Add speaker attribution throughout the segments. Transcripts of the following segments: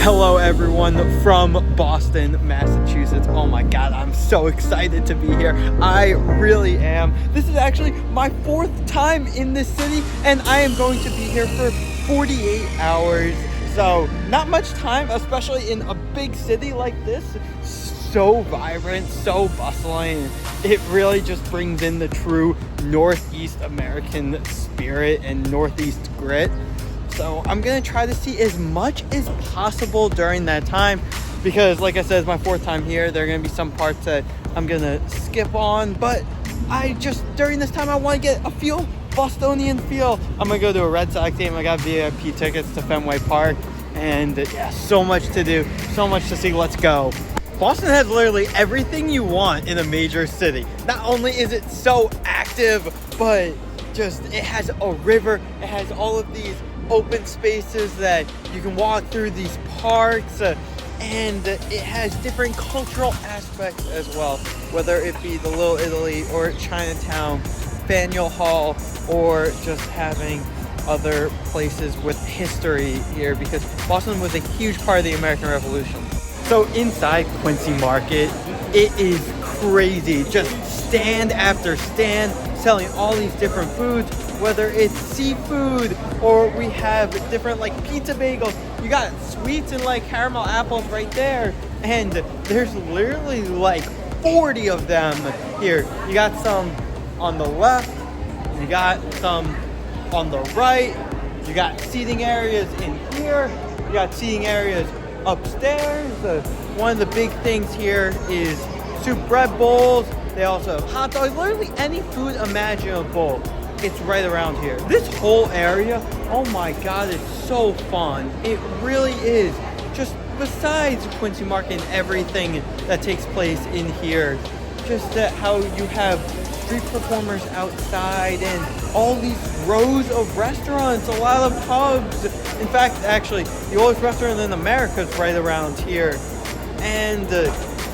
Speaker 1: Hello everyone from Boston, Massachusetts. Oh my god, I'm so excited to be here. I really am. This is actually my 4th time in this city, and I am going to be here for 48 hours. So not much time, especially in a big city like this. So vibrant, so bustling. It really just brings in the true Northeast American spirit and Northeast grit. So I'm gonna try to see as much as possible during that time, because like I said, it's my 4th time here. There are gonna be some parts that I'm gonna skip on, but during this time I want to get a Bostonian feel. I'm gonna go to a Red Sox game. I got VIP tickets to Fenway Park, and yeah, so much to do, so much to see. Let's go. Boston has literally everything you want in a major city. Not only is it so active, but it has a river. It has all of these open spaces that you can walk through, these parks, and it has different cultural aspects as well, whether it be the Little Italy or Chinatown, Faneuil Hall, or just having other places with history here, because Boston was a huge part of the American Revolution. So inside Quincy Market, it is crazy. Just stand after stand selling all these different foods, whether it's seafood or we have different like pizza bagels. You got sweets and like caramel apples right there, and there's literally like 40 of them here. You got some on the left, you got some on the right, you got seating areas in here, you got seating areas upstairs. One of the big things here is soup bread bowls. They also have hot dogs, literally any food imaginable. It's right around here. This whole area, oh my god, it's so fun. It really is. Just besides Quincy Market and everything that takes place in here, just how you have street performers outside and all these rows of restaurants, a lot of pubs. In fact, actually, the oldest restaurant in America is right around here. And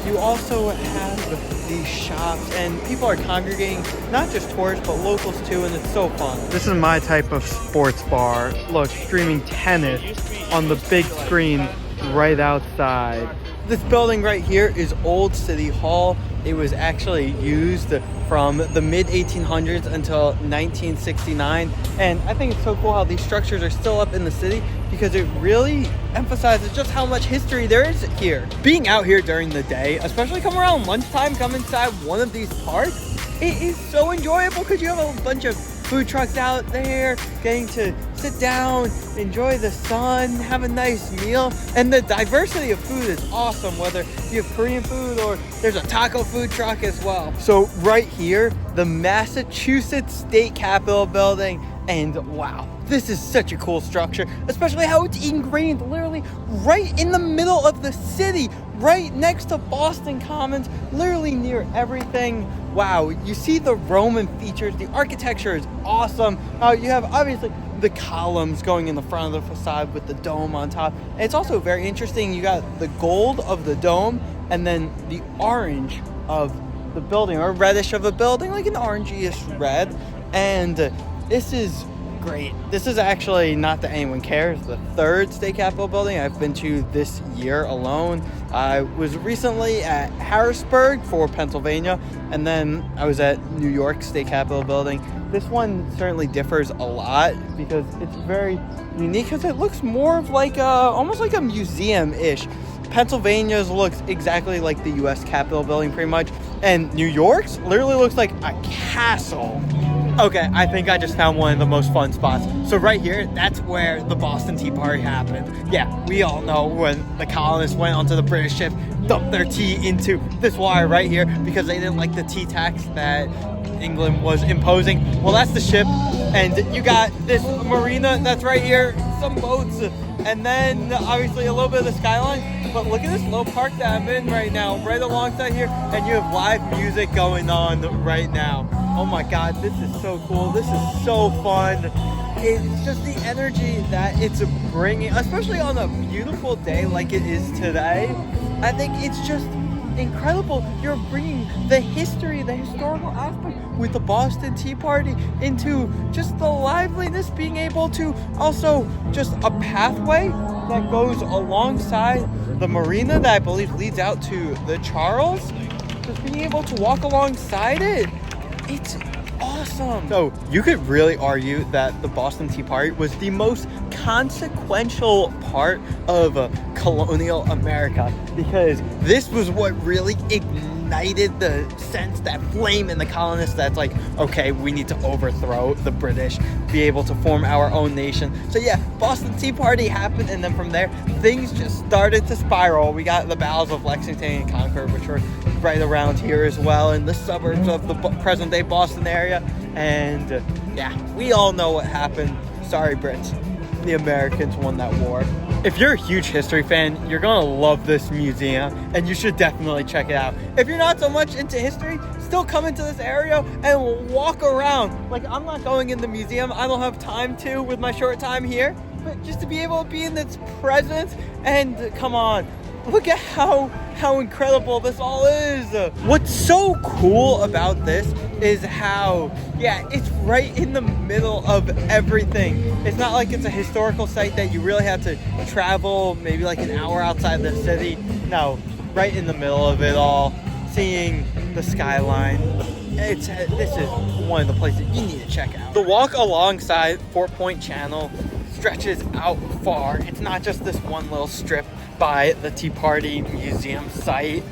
Speaker 1: you also have these shops, and people are congregating, not just tourists but locals too, and it's so fun. This is my type of sports bar. Look, streaming tennis on the big screen right outside. This building right here is Old City Hall. It was actually used from the mid-1800s until 1969, and I think it's so cool how these structures are still up in the city, because it really emphasizes just how much history there is here. Being out here during the day, especially come around lunchtime, come inside one of these parks, it is so enjoyable because you have a bunch of food trucks out there, getting to sit down, enjoy the sun, have a nice meal, and the diversity of food is awesome, whether you have Korean food or there's a taco food truck as well. So right here, the Massachusetts State Capitol building, and wow, this is such a cool structure, especially how it's ingrained literally right in the middle of the city, right next to Boston Commons, literally near everything. Wow, you see the Roman features, the architecture is awesome. You have obviously the columns going in the front of the facade with the dome on top. And it's also very interesting, you got the gold of the dome and then the orange of the building, or reddish of a building, like an orangey-ish red. And this is great. This is actually, not that anyone cares, the 3rd State Capitol building I've been to this year alone. I was recently at Harrisburg for Pennsylvania, and then I was at New York State Capitol building. This one certainly differs a lot because it's very unique, because it looks more of like almost like a museum-ish. Pennsylvania's looks exactly like the U.S. Capitol building pretty much, and New York's literally looks like a castle. Okay, I think I just found one of the most fun spots. So right here, that's where the Boston Tea Party happened. Yeah, we all know when the colonists went onto the British ship, dumped their tea into this water right here because they didn't like the tea tax that England was imposing. Well, that's the ship, and you got this marina that's right here, some boats, and then obviously a little bit of the skyline. But look at this little park that I'm in right now, right alongside here, and you have live music going on right now. Oh my god, this is so cool. This is so fun. It's just the energy that it's bringing, especially on a beautiful day like it is today. I think it's just incredible. You're bringing the history, the historical aspect with the Boston Tea Party into just the liveliness, being able to also just a pathway that goes alongside the marina that I believe leads out to the Charles. Just being able to walk alongside it, it's awesome. So you could really argue that the Boston Tea Party was the most consequential part of colonial America, because this was what really ignited the sense, that flame in the colonists that's like, okay, we need to overthrow the British, be able to form our own nation. So yeah, Boston Tea Party happened, and then from there things just started to spiral. We got the battles of Lexington and Concord, which were right around here as well, in the suburbs of the present day Boston area. And yeah, we all know what happened. Sorry, Brits. The Americans won that war. If you're a huge history fan, you're gonna love this museum, and you should definitely check it out. If you're not so much into history, still come into this area and walk around. Like, I'm not going in the museum, I don't have time to with my short time here, but just to be able to be in its presence, and come on, look at how incredible this all is. What's so cool about this is how, yeah, it's right in the middle of everything. It's not like it's a historical site that you really have to travel maybe like an hour outside the city. No, right in the middle of it all, seeing the skyline. This is one of the places you need to check out. The walk alongside Fort Point Channel stretches out far. It's not just this one little strip by the Tea Party Museum site.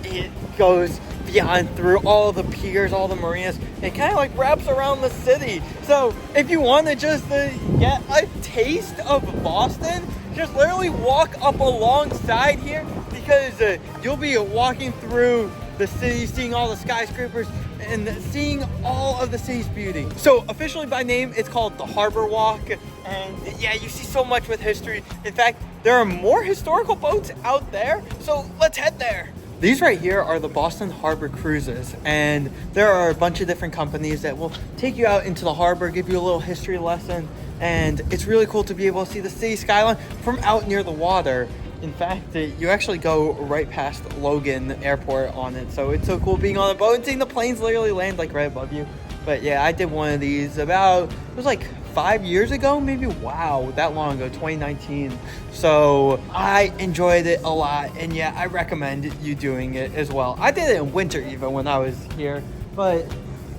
Speaker 1: It goes beyond, through all the piers, all the marinas. It kind of like wraps around the city. So if you want to just get a taste of Boston, just literally walk up alongside here, because you'll be walking through the city, seeing all the skyscrapers and seeing all of the city's beauty. So officially by name, it's called the Harbor Walk. And yeah, you see so much with history. In fact, there are more historical boats out there, so let's head there. These right here are the Boston Harbor Cruises, and there are a bunch of different companies that will take you out into the harbor, give you a little history lesson, and it's really cool to be able to see the city skyline from out near the water. In fact, you actually go right past Logan Airport on it, so it's so cool being on a boat and seeing the planes literally land like right above you. But yeah, I did one of these it was like 5 years ago, maybe. Wow, that long ago, 2019. So I enjoyed it a lot, and yeah, I recommend you doing it as well. I did it in winter even when I was here, but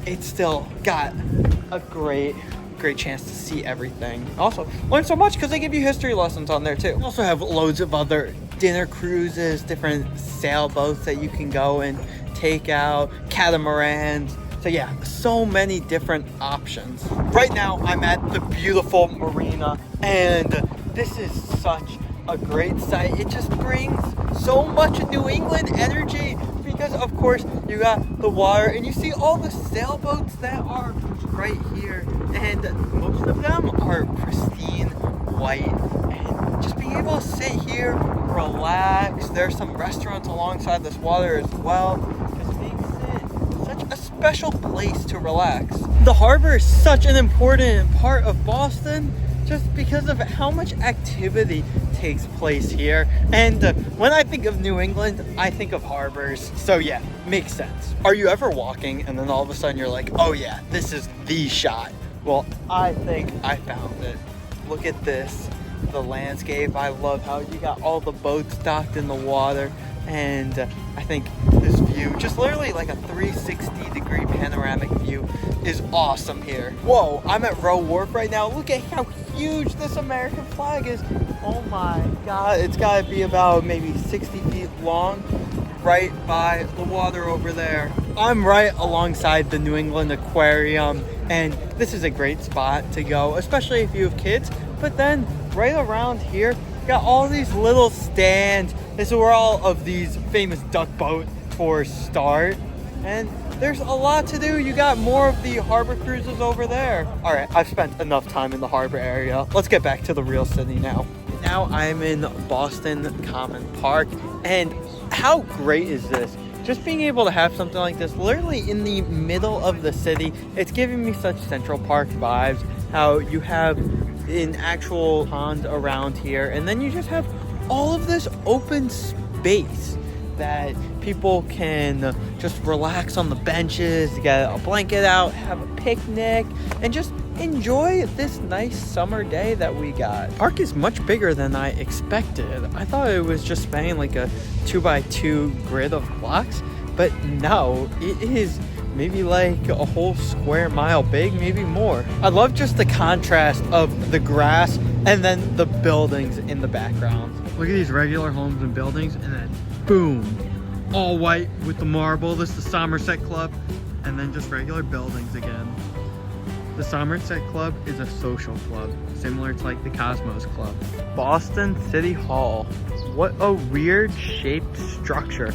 Speaker 1: it still got a great chance to see everything. Also, learn so much because they give you history lessons on there too. We also have loads of other dinner cruises, different sailboats that you can go and take out, catamarans. So yeah, so many different options. Right now, I'm at the beautiful marina, and this is such a great site. It just brings so much New England energy, because of course you got the water, and you see all the sailboats that are right here, and most of them are pristine white. And just being able to sit here, relax. There's some restaurants alongside this water as well. A special place to relax. The harbor is such an important part of Boston, just because of how much activity takes place here. And when I think of New England, I think of harbors. So yeah, makes sense. Are you ever walking and then all of a sudden you're like, oh yeah, this is the shot? Well, I think I found it. Look at this, the landscape. I love how you got all the boats docked in the water, and I think this view, just literally like a 360-degree panoramic view, is awesome here. Whoa, I'm at Row Wharf right now. Look at how huge this American flag is. Oh my God, it's gotta be about maybe 60 feet long, right by the water over there. I'm right alongside the New England Aquarium, and this is a great spot to go, especially if you have kids. But then right around here, you got all these little stands. This is where all of these famous duck boat tours start, and there's a lot to do. You got more of the harbor cruises over there. All right, I've spent enough time in the harbor area. Let's get back to the real city now. Now I'm in Boston Common Park, and how great is this? Just being able to have something like this literally in the middle of the city. It's giving me such Central Park vibes, how you have an actual pond around here, and then you just have all of this open space. that people can just relax on the benches, get a blanket out, have a picnic, and just enjoy this nice summer day that we got. The park is much bigger than I expected. I thought it was just spanning like a 2x2 grid of blocks, but no, it is maybe like a whole square mile big, maybe more. I love just the contrast of the grass and then the buildings in the background. Look at these regular homes and buildings, and then boom, all white with the marble. This is the Somerset Club, and then just regular buildings again. The Somerset Club is a social club, similar to like the Cosmos Club. Boston City Hall. What a weird shaped structure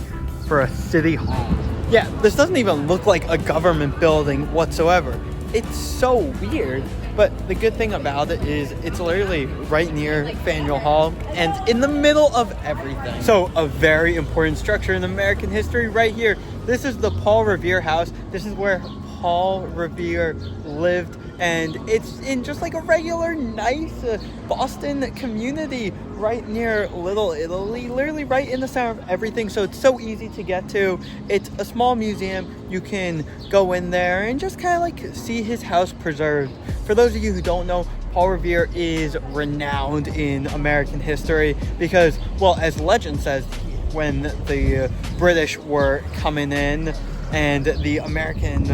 Speaker 1: for a city hall. Yeah, this doesn't even look like a government building whatsoever. It's so weird, but the good thing about it is it's literally right near Faneuil Hall and in the middle of everything. So a very important structure in American history right here. This is the Paul Revere house. This is where Paul Revere lived, and it's in just like a regular nice Boston community right near Little Italy, literally right in the center of everything. So it's so easy to get to. It's a small museum. You can go in there and just kind of like see his house preserved. For those of you who don't know, Paul Revere is renowned in American history because, well, as legend says, when the British were coming in and the American,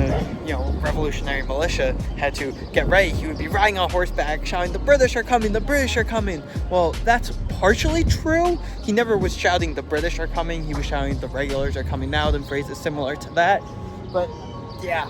Speaker 1: revolutionary militia had to get ready, he would be riding on horseback shouting, "The British are coming, the British are coming." Well, that's partially true. He never was shouting, "The British are coming." He was shouting, "The regulars are coming out," and phrases similar to that. But yeah,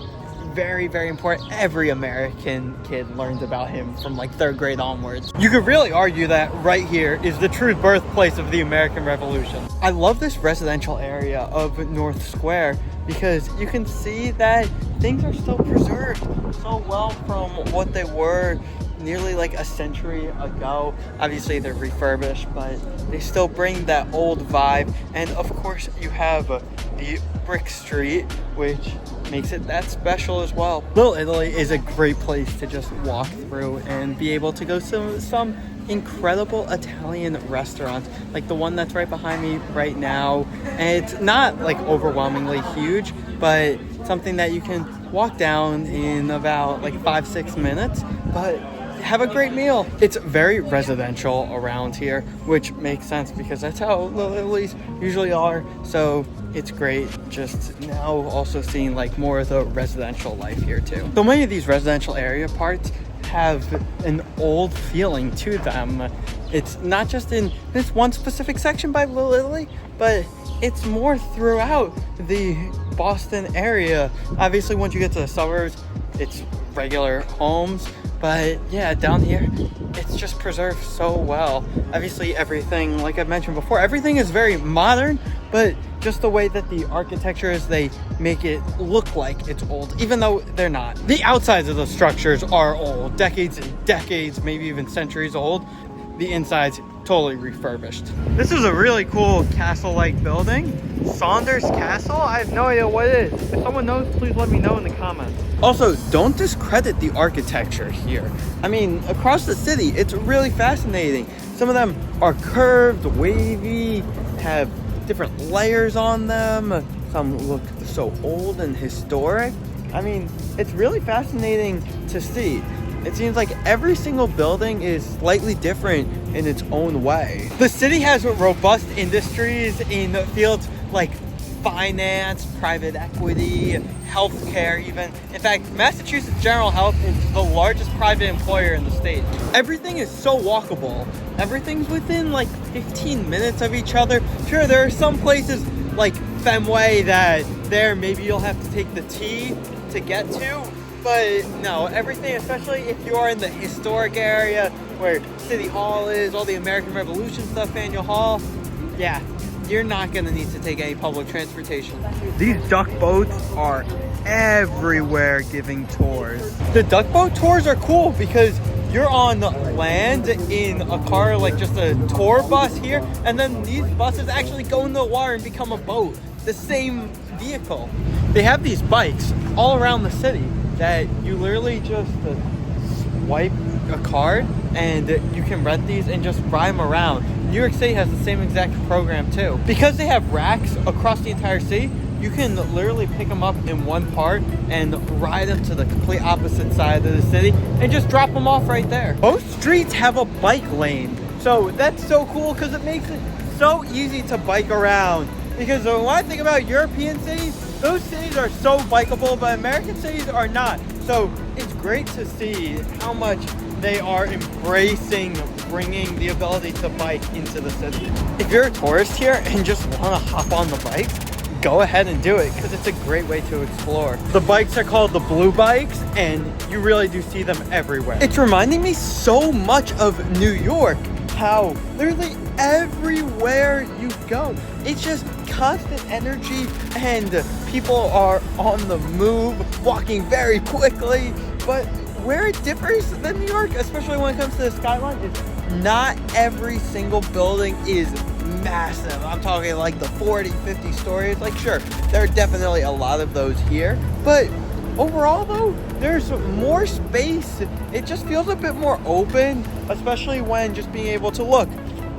Speaker 1: very, very important. Every American kid learns about him from like 3rd grade onwards. You could really argue that right here is the true birthplace of the American Revolution. I love this residential area of North Square because you can see that things are still preserved so well from what they were nearly like a century ago. Obviously they're refurbished, but they still bring that old vibe. And of course you have the brick street, which makes it that special as well. Little Italy is a great place to just walk through and be able to go to some incredible Italian restaurants, like the one that's right behind me right now. And it's not like overwhelmingly huge, but something that you can walk down in about like 5-6 minutes, but have a great meal. It's very residential around here, which makes sense because that's how Little Italy's usually are. So it's great just now also seeing like more of the residential life here too. So many of these residential area parts have an old feeling to them. It's not just in this one specific section by Little Italy, but it's more throughout the Boston area. Obviously, once you get to the suburbs, it's regular homes. But yeah, down here, it's just preserved so well. Obviously, everything, like I mentioned before, everything is very modern, but just the way that the architecture is, they make it look like it's old, even though they're not. The outsides of the structures are old, decades and decades, maybe even centuries old. The inside's totally refurbished. This is a really cool castle-like building. Saunders Castle? I have no idea what it is. If someone knows, please let me know in the comments. Also, don't discredit the architecture here. I mean, across the city, it's really fascinating. Some of them are curved, wavy, have different layers on them. Some look so old and historic. I mean, it's really fascinating to see. It seems like every single building is slightly different in its own way. The city has robust industries in fields like finance, private equity, healthcare even. In fact, Massachusetts General Health is the largest private employer in the state. Everything is so walkable. Everything's within like 15 minutes of each other. Sure, there are some places like Fenway that maybe you'll have to take the T to get to. But no, everything, especially if you are in the historic area where City Hall is, all the American Revolution stuff, Faneuil Hall, yeah, you're not gonna need to take any public transportation. These duck boats are everywhere giving tours. The duck boat tours are cool because you're on land in a car, like just a tour bus here, and then these buses actually go in the water and become a boat, the same vehicle. They have these bikes all around the city that you literally just swipe a card and you can rent these and just ride them around. New York City has the same exact program too. Because they have racks across the entire city, you can literally pick them up in one part and ride them to the complete opposite side of the city and just drop them off right there. Most streets have a bike lane, so that's so cool because it makes it so easy to bike around. Because when I think about European cities, those cities are so bikeable, but American cities are not. So it's great to see how much they are embracing bringing the ability to bike into the city. If you're a tourist here and just want to hop on the bike, go ahead and do it because it's a great way to explore. The bikes are called the blue bikes and you really do see them everywhere. It's reminding me so much of New York, how literally everywhere you go, it's just constant energy and people are on the move, walking very quickly. But where it differs than New York, especially when it comes to the skyline, is not every single building is massive. I'm talking like the 40, 50 stories. Like, sure, there are definitely a lot of those here, but overall though, there's more space. It just feels a bit more open, especially when just being able to look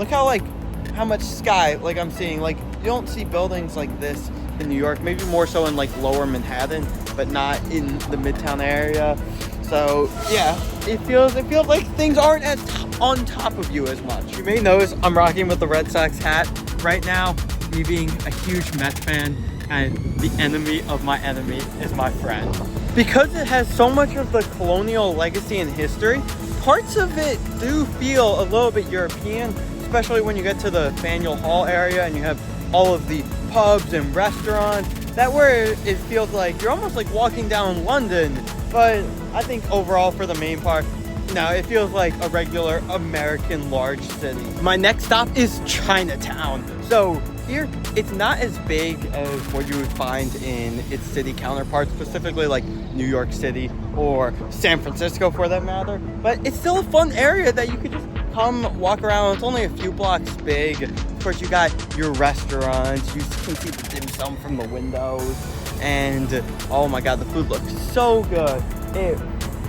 Speaker 1: how much sky like I'm seeing. Like, you don't see buildings like this in New York, maybe more so in like lower Manhattan, but not in the Midtown area. So yeah, it feels like things aren't as on top of you as much. You may notice I'm rocking with the Red Sox hat right now. Me being a huge Mets fan, and the enemy of my enemy is my friend. Because it has so much of the colonial legacy and history, parts of it do feel a little bit European, especially when you get to the Faneuil Hall area and you have all of the pubs and restaurants. That where it feels like you're almost like walking down London. But I think overall for the main part, no, it feels like a regular American large city. My next stop is Chinatown. So here, it's not as big as what you would find in its city counterparts, specifically like New York City or San Francisco for that matter. But it's still a fun area that you could just come walk around. It's only a few blocks big. Of course, you got your restaurants. You can see the dim sum from the windows. And oh my god, the food looks so good.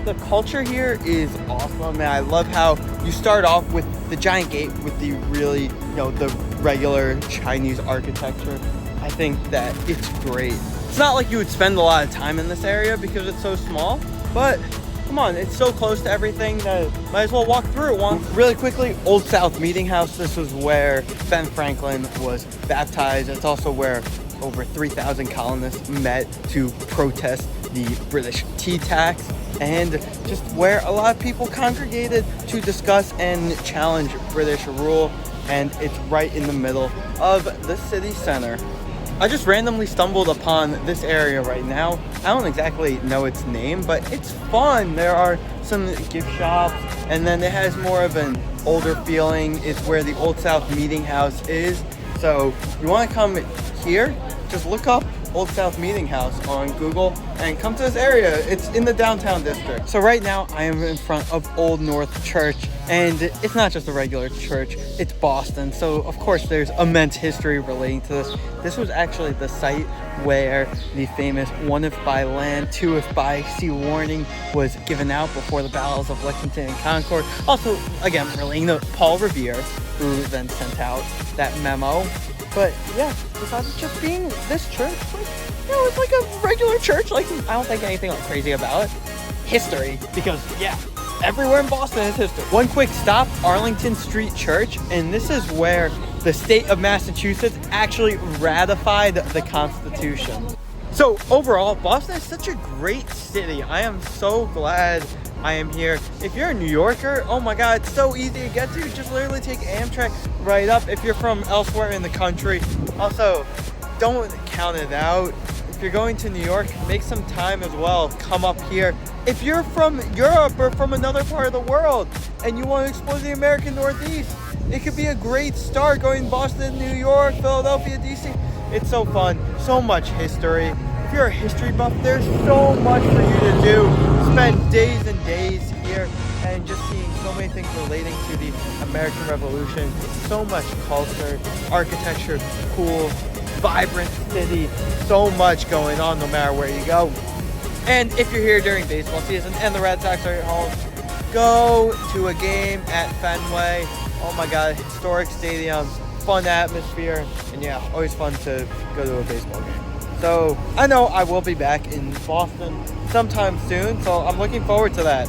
Speaker 1: The culture here is awesome, and I love how you start off with the giant gate with the really, the regular Chinese architecture. I think that it's great. It's not like you would spend a lot of time in this area because it's so small, but come on, it's so close to everything that might as well walk through it once. Really quickly, Old South Meeting House. This was where Ben Franklin was baptized. It's also where over 3,000 colonists met to protest the British tea tax, and just where a lot of people congregated to discuss and challenge British rule. And it's right in the middle of the city center. I just randomly stumbled upon this area right now. I don't exactly know its name, but it's fun. There are some gift shops, and then it has more of an older feeling. It's where the Old South Meeting House is. So if you want to come here, just look up Old South Meeting House on Google and come to this area. It's in the downtown district. So right now I am in front of Old North Church, and it's not just a regular church, it's Boston. So of course there's immense history relating to this. This was actually the site where the famous 1 if by land, 2 if by sea warning was given out before the battles of Lexington and Concord. Also, again, relating to Paul Revere, who then sent out that memo. But yeah, besides just being this church, it's like a regular church. Like, I don't think anything like crazy about it. History, because yeah, everywhere in Boston is history. One quick stop, Arlington Street Church, and this is where the state of Massachusetts actually ratified the Constitution. So overall, Boston is such a great city. I am so glad I am here. If you're a New Yorker, oh my god, it's so easy to get to. Just literally take Amtrak right up if you're from elsewhere in the country. Also, don't count it out. If you're going to New York, make some time as well. Come up here. If you're from Europe or from another part of the world and you want to explore the American Northeast, it could be a great start going to Boston, New York, Philadelphia, DC. It's so fun. So much history. If you're a history buff, there's so much for you to do. Spend days and days here and just seeing so many things relating to the American Revolution. So much culture, architecture, cool, vibrant city. So much going on no matter where you go. And if you're here during baseball season and the Red Sox are at home, go to a game at Fenway. Oh my God, historic stadium, fun atmosphere, and yeah, always fun to go to a baseball game. So I know I will be back in Boston sometime soon, so I'm looking forward to that.